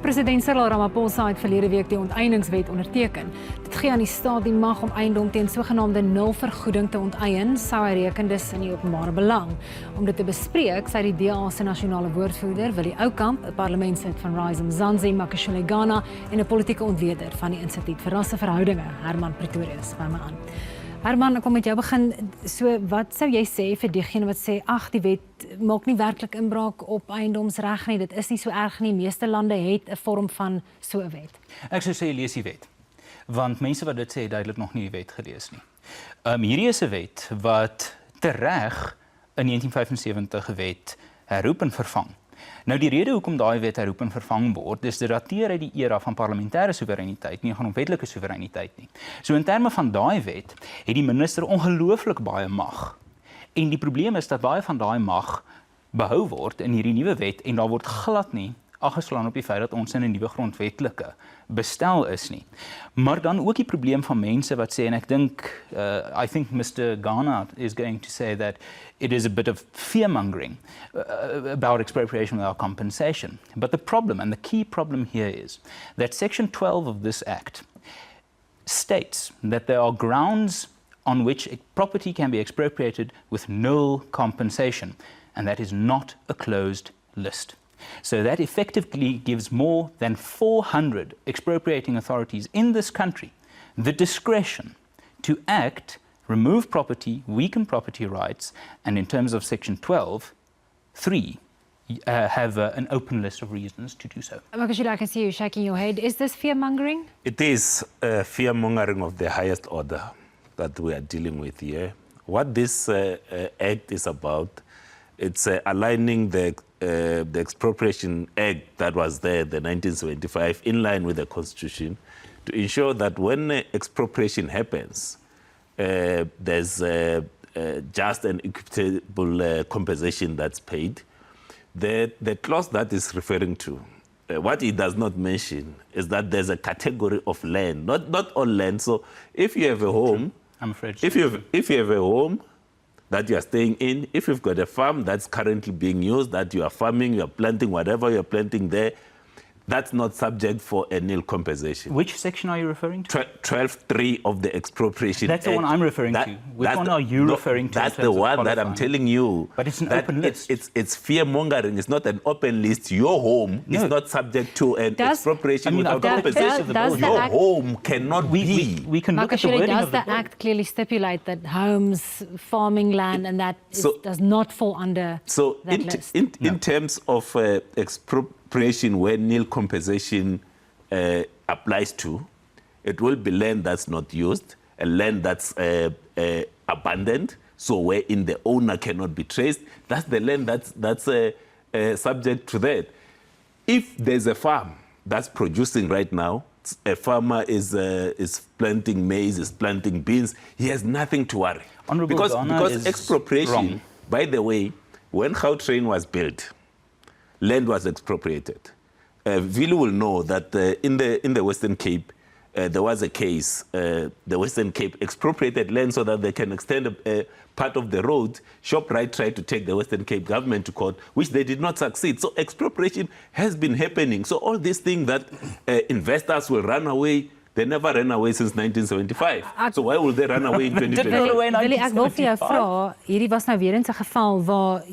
President Cyril Ramaphosa het verlede week die Onteieningswet onderteken. Dit gee aan die staat die mag om eiendom teen sogenaamde nulvergoeding te onteien, sou hy reken dis in die openbare belang. Om dit te bespreek, sê die DA se nasionale woordvoerder Willie Aucamp, 'n parlementslid van Mzansi, Makashule Gana en 'n politieke ontwerper van die Instituut vir Rasseverhoudinge, Hermann Pretorius, by my aan. Herman, ek kom met jou begin. So, wat sou jy sê vir diegene wat sê, ag, die wet maak nie werklik inbraak op eiendomsreg nie, dit is nie so erg nie, meeste lande het 'n vorm van so 'n wet. Ek sou sê lees die wet, want mense wat dit sê, duidelik nog nie die wet gelees nie. Hierdie is 'n wet wat tereg in 1975 gewet herroep en vervang. Nou die rede hoekom daai wet herroep en vervang word, is dit dateer uit die era van parlementêre soewereiniteit, nie grondwetlike soewereiniteit nie. So in terme van daai wet, het die minister ongelooflik baie mag. En die probleem is dat baie van daai mag behou word in hierdie nuwe wet en daar word glad nie aggeslaan op die feit dat ons in 'n nuwe grondwetlike bestel is nie. Maar dan ook die probleem van mense wat sê, en ek dink, I think Mr. Gana is going to say that it is a bit of fear-mongering about expropriation without compensation. But the problem, and the key problem here is, that Section 12 of this Act states that there are grounds on which property can be expropriated with no compensation, and that is not a closed list. So that effectively gives more than 400 expropriating authorities in this country the discretion to act, remove property, weaken property rights, and in terms of Section 12(3), have an open list of reasons to do so. Makashule, I can see you shaking your head. Is this fear-mongering? It is fear-mongering of the highest order that we are dealing with here. What this act is about, it's aligning the Expropriation Act that was there, the 1975, in line with the Constitution, to ensure that when expropriation happens, there's just and equitable compensation that's paid. The clause that is referring to, what it does not mention is that there's a category of land, not all land. So if you have a home, I'm afraid if you have a home that you are staying in, if you've got a farm that's currently being used, that you are farming, you are planting whatever you're planting there, that's not subject for a nil compensation. Which section are you referring to? 12(3) of the Expropriation That's Act. the one I'm referring to. Which one are you referring to? That's the one that I'm telling you. But it's an open list. It's fear-mongering. It's not an open list. Your home is not subject to an expropriation without compensation. Your home cannot be. We can look at the Makashule, wording does of the the Act clearly stipulate that homes, farming land, and that does not fall under that list? In terms of expropriation where nil compensation applies to, it will be land that's not used, a land that's abandoned, so wherein the owner cannot be traced. That's the land that's subject to that. If there's a farm that's producing right now, a farmer is planting maize, is planting beans, he has nothing to worry. Because expropriation, wrong. By the way, when Gautrain was built, land was expropriated. Willie will know that in the Western Cape, there was a case, the Western Cape expropriated land so that they can extend a part of the road. ShopRite tried to take the Western Cape government to court, which they did not succeed. So expropriation has been happening. So all these things that investors will run away, they never ran away since 1975. So why will they run away in 2020? Willie, ek wil vir jou vra, hierdie was nou weer eens 'n geval waar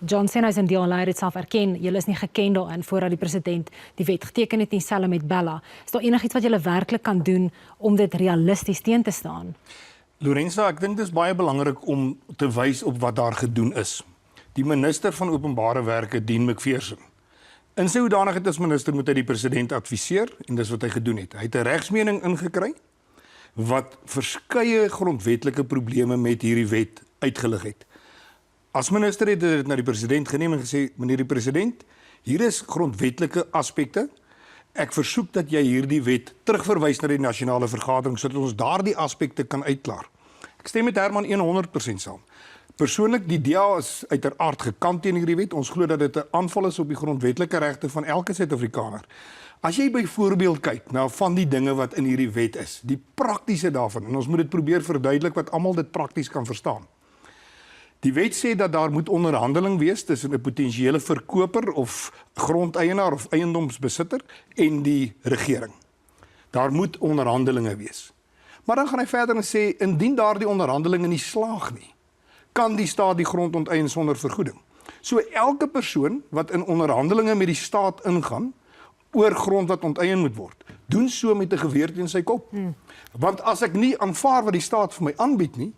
John Senhuis en deel het self erken, julle is nie geken daarin voordat die president die wet geteken het nie, selfs met Bella. Is daar enigiets wat julle werklik kan doen om dit realisties teen te staan? Lorenza, ek dink dit is baie belangrik om te wys op wat daar gedoen is. Die minister van Openbare Werke, Dean McPherson, in sy hoedanigheid as minister moet hy die president adviseer, en dis wat hy gedoen het. Hy het 'n regsmening ingekry wat verskeie grondwetlike probleme met hierdie wet uitgelig het. As minister het hy dit na die president geneem en gesê, meneer die president, hier is grondwetlike aspekte. Ek versoek dat jy hierdie wet terugverwys na die nasionale vergadering sodat ons daardie aspekte kan uitklaar. Ek stem met Herman 100% saam. Persoonlik, die DA is uiteraard gekant teen hierdie wet. Ons glo dat dit 'n aanval is op die grondwetlike regte van elke Suid-Afrikaner. As jy byvoorbeeld kyk na van die dinge wat in hierdie wet is, die praktiese daarvan, en ons moet dit probeer verduidelik wat almal dit prakties kan verstaan. Die wet sê dat daar moet onderhandeling wees tussen 'n potensiële verkoper of grondeienaar of eiendomsbesitter en die regering. Daar moet onderhandelinge wees. Maar dan gaan hy verder en sê, indien daardie onderhandelinge nie slaag nie, kan die staat die grond onteien sonder vergoeding. So elke persoon wat in onderhandelinge met die staat ingaan, oor grond wat onteien moet word, doen so met 'n geweer teen sy kop. Want as ek nie aanvaar wat die staat vir my aanbied nie,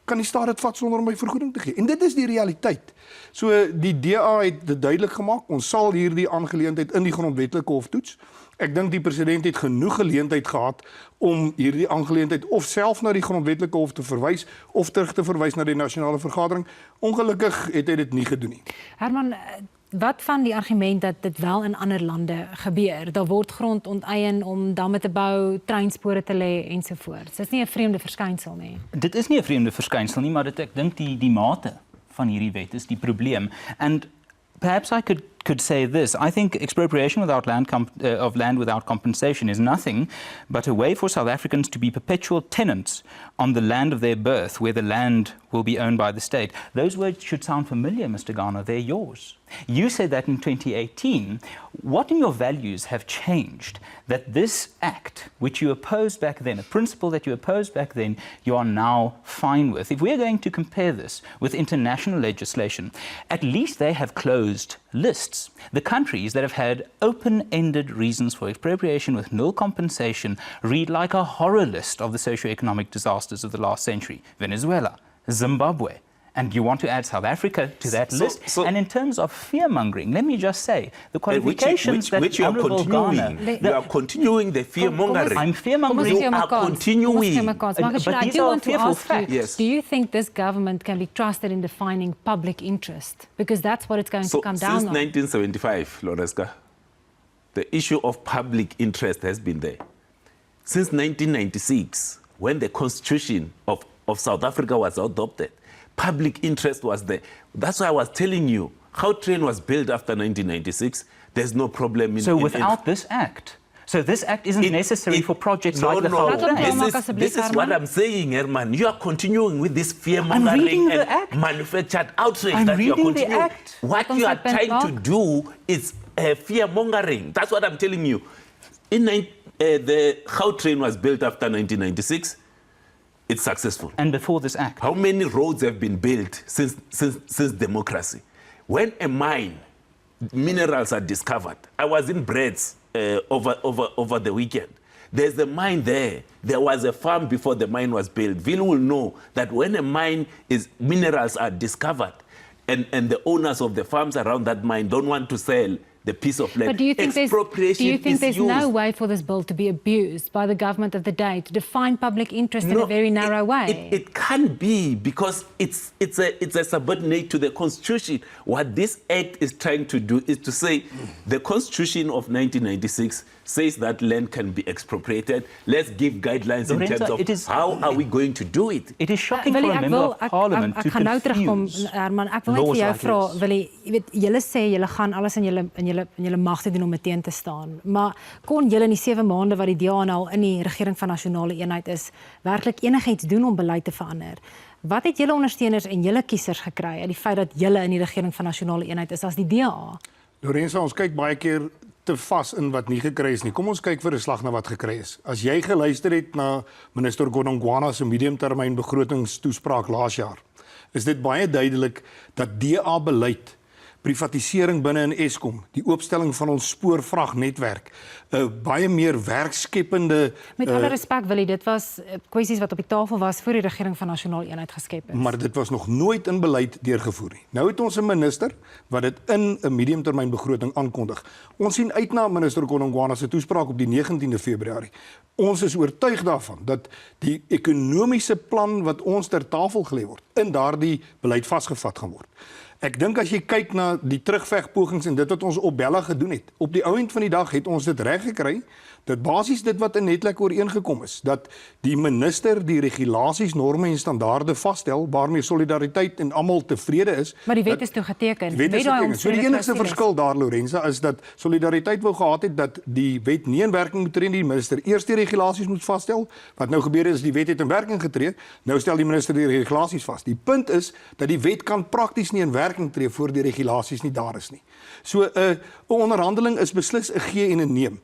kan die staat dit vat sonder om my vergoeding te gee. En dit is die realiteit. So die DA het dit duidelik gemaak, ons sal hierdie aangeleentheid in die grondwetlike hof toets. Ek dink die president het genoeg geleentheid gehad om hierdie aangeleentheid of self na die grondwetlike hof te verwys of terug te verwys na die nasionale vergadering. Ongelukkig het hy dit nie gedoen nie. Herman, wat van die argument dat dit wel in ander lande gebeur? Daar word grond onteien om damme te bou, treinspore te lê ensovoorts. Dit is nie 'n vreemde verskynsel nie. Dit is nie 'n vreemde verskynsel nie, maar ek dink die mate van hierdie wet is die probleem. And perhaps I could say this. I think expropriation without of land without compensation is nothing but a way for South Africans to be perpetual tenants on the land of their birth, where the land will be owned by the state. Those words should sound familiar, Mr. Gana. They're yours. You said that in 2018. What in your values have changed that this act, which you opposed back then, a principle that you opposed back then, you are now fine with? If we're going to compare this with international legislation, at least they have closed lists. The countries that have had open-ended reasons for expropriation with nil compensation read like a horror list of the socio-economic disasters of the last century. Venezuela, Zimbabwe, and you want to add South Africa to that list. And in terms of fear-mongering, let me just say, the qualifications which you are Honourable continuing. Ghana... You are continuing the fear-mongering. I'm fear-mongering. You are continuing. But these are fearful facts. Yes. Do you think this government can be trusted in defining public interest? Because that's what it's going to come down Since on. 1975, Loreska, the issue of public interest has been there. Since 1996, when the Constitution of South Africa was adopted, public interest was there. That's why I was telling you, how train was built after 1996, there's no problem. So without this act, so this act isn't necessary for projects like the Gauteng. This is what I'm saying, Herman. You are continuing with this fear-mongering and manufactured outrage that you are continuing. What you are trying to do is fear-mongering. That's what I'm telling you. The Gautrain was built after 1996. It's successful. And before this act? How many roads have been built since democracy? When a mine, minerals are discovered. I was in Breds over the weekend. There's a mine there. There was a farm before the mine was built. Will know that when a mine minerals are discovered and the owners of the farms around that mine don't want to sell the piece of land. But do you think there's no way for this bill to be abused by the government of the day to define public interest in a very narrow way? It can't be, because it's a subordinate to the Constitution. What this act is trying to do is to say the Constitution of 1996 says that land can be expropriated. Let's give guidelines in terms of how are we going to do it. It is shocking for a member of parliament to confuse Herman, ek wil net vir jou vra, Willie, jy weet, julle sê julle gaan alles in julle mag te doen om teen te staan. Maar kon julle in die 7 maande wat die DA nou in die regering van nasionale eenheid is, werklik enigiets doen om beleid te verander? Wat het julle ondersteuners en julle kiesers gekry uit die feit dat julle in die regering van nasionale eenheid is as die DA? Lorenzo, ons kyk baie keer te vas in wat nie gekry is nie. Kom ons kyk vir 'n slag na wat gekry is. As jy geluister het na minister Gana se mediumtermyn begrotingstoespraak laas jaar, is dit baie duidelik dat DA beleid, privatisering binne in Eskom, die oopstelling van ons spoorvragnetwerk, baie meer werkskepende... Met alle respek, Willie, dit was kwessies wat op die tafel was voor die regering van nasionale eenheid geskep is. Maar dit was nog nooit in beleid deurgevoer nie. Nou het ons 'n minister wat dit in 'n mediumtermyn begroting aankondig. Ons sien uit na minister Gana se toespraak op die 19de Februarie. Ons is oortuig daarvan dat die ekonomiese plan wat ons ter tafel gelê word, in daardie beleid vasgevat gaan word. Ek dink as jy kyk na die terugvegpogings en dit wat ons op Bella gedoen het, op die ou end van die dag het ons dit reg gekry, dat basies dit wat in Netlik ooreengekom is, dat die minister die regulasies, norme en standaarde vasstel waarmee solidariteit en almal tevrede is. Maar die wet is toe geteken. Die wet is geteken. So die enigste verskil daar, Lorenza, is dat solidariteit wou gehad het dat die wet nie in werking moet tree nie, die minister eers die regulasies moet vasstel. Wat nou gebeur is die wet het in werking getree, nou stel die minister die regulasies vas. Die punt is dat die wet kan prakties nie in werking tree voor die regulasies nie daar is nie. So 'n onderhandeling is beslis 'n gee en 'n neem.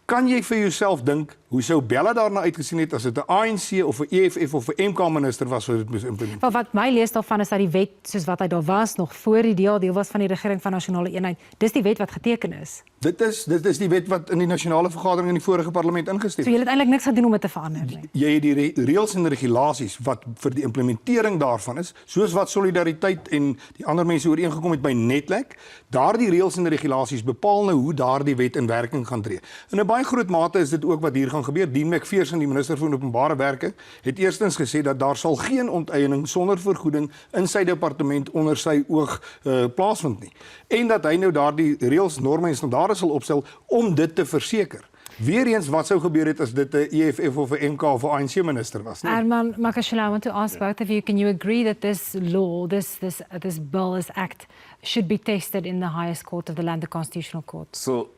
Kan jy vir jouself dink hoe sou Bella daarna uitgesien het as dit 'n ANC of 'n EFF of 'n MK minister was wat dit moes implementeer? Maar wat my lees daarvan is dat die wet soos wat hy daar was nog voor die deel was van die regering van nasionale eenheid. Dis die wet wat geteken is. Dit is die wet wat in die nasionale vergadering in die vorige parlement ingestem So jy het eintlik niks gedoen om dit te verander nie. Jy het die reëls en regulasies wat vir die implementering daarvan is, soos wat solidariteit en die ander mense ooreengekom het by Netlik, daardie reëls en regulasies bepaal nou hoe daardie wet in werking gaan tree. In 'n baie groot mate is dit ook wat hier gaan gebeur. Dean McPherson, die minister van openbare werke, het eerstens gesê dat daar sal geen onteiening sonder vergoeding in sy departement onder sy oog plaasvind nie. En dat hy nou daardie reëls, norme en standaarde sal opstel om dit te verseker. Weereens wat sou gebeur het as dit 'n EFF of 'n MK of 'n ANC minister was, nie? Hermann, Makashule, I want to ask both of you, can you agree that this law, this bill, this act should be tested in the highest court of the land, the Constitutional Court? So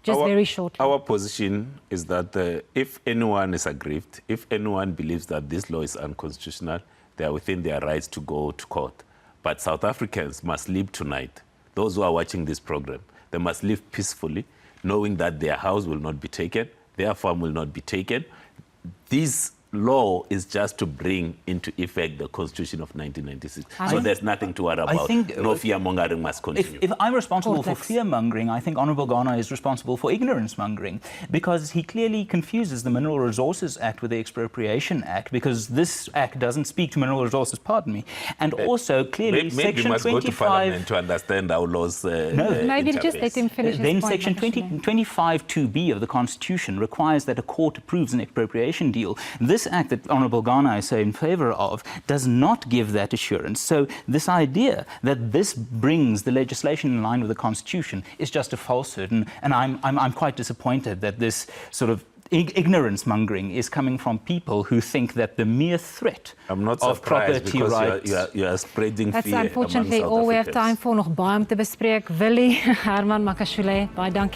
Just very shortly. Our position is that if anyone is aggrieved, if anyone believes that this law is unconstitutional, they are within their rights to go to court. But South Africans must live tonight. Those who are watching this program, they must live peacefully, knowing that their house will not be taken, their farm will not be taken. This law is just to bring into effect the Constitution of 1996. So there's nothing to worry about. No fear-mongering must continue. If I'm responsible for fear-mongering, I think Honourable Gana is responsible for ignorance-mongering, because he clearly confuses the Mineral Resources Act with the Expropriation Act, because this act doesn't speak to mineral resources, pardon me. And also, clearly, maybe Section you must 25... go to Parliament to understand our laws. Maybe just let him finish his Then point, Section Makashule. 25(2)(b) of the Constitution requires that a court approves an expropriation deal. This act that Honourable Gana is so in favour of does not give that assurance. So this idea that this brings the legislation in line with the Constitution is just a falsehood, and I'm quite disappointed that this sort of ignorance mongering is coming from people who think that the mere threat of property rights... You are spreading That's fear unfortunately among South all we have Africans. time for. Nog baie om te bespreek. Willie, Hermann, Makashule, baie dankie.